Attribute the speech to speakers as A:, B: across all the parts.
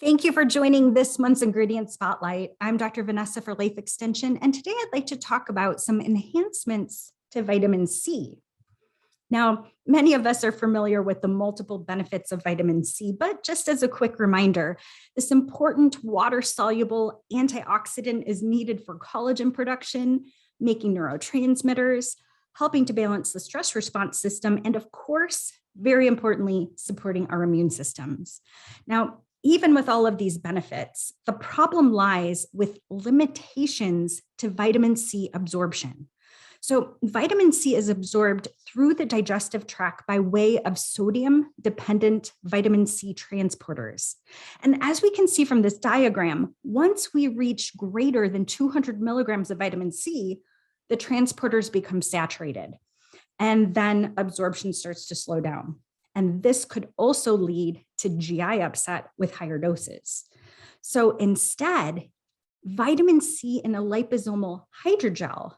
A: Thank you for joining this month's Ingredient Spotlight. I'm Dr. Vanessa for Life Extension, and today I'd like to talk about some enhancements to vitamin C. Now, many of us are familiar with the multiple benefits of vitamin C, but just as a quick reminder, this important water-soluble antioxidant is needed for collagen production, making neurotransmitters, helping to balance the stress response system, and of course, very importantly, supporting our immune systems. Now, even with all of these benefits, the problem lies with limitations to vitamin C absorption. So vitamin C is absorbed through the digestive tract by way of sodium-dependent vitamin C transporters. And as we can see from this diagram, once we reach greater than 200 milligrams of vitamin C, the transporters become saturated, and then absorption starts to slow down. And this could also lead to GI upset with higher doses. So instead, vitamin C in a liposomal hydrogel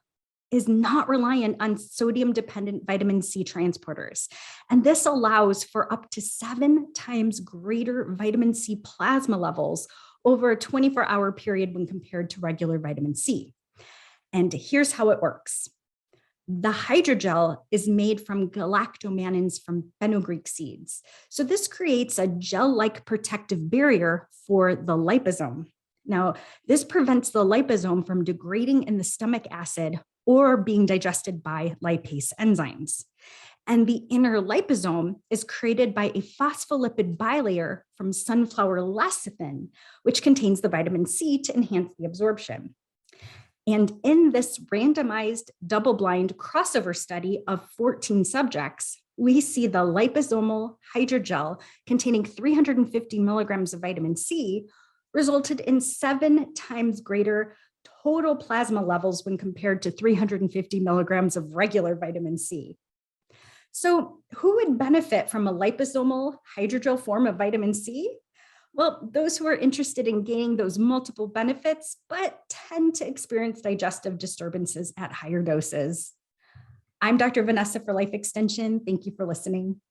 A: is not reliant on sodium-dependent vitamin C transporters. And this allows for up to 7 times greater vitamin C plasma levels over a 24-hour period when compared to regular vitamin C. And here's how it works. The hydrogel is made from galactomannins from fenugreek seeds. So this creates a gel-like protective barrier for the liposome. Now, this prevents the liposome from degrading in the stomach acid or being digested by lipase enzymes. And the inner liposome is created by a phospholipid bilayer from sunflower lecithin, which contains the vitamin C to enhance the absorption. And in this randomized double-blind crossover study of 14 subjects, we see the liposomal hydrogel containing 350 milligrams of vitamin C resulted in 7 times greater total plasma levels when compared to 350 milligrams of regular vitamin C. So who would benefit from a liposomal hydrogel form of vitamin C? Well, those who are interested in gaining those multiple benefits, but tend to experience digestive disturbances at higher doses. I'm Dr. Vanessa for Life Extension. Thank you for listening.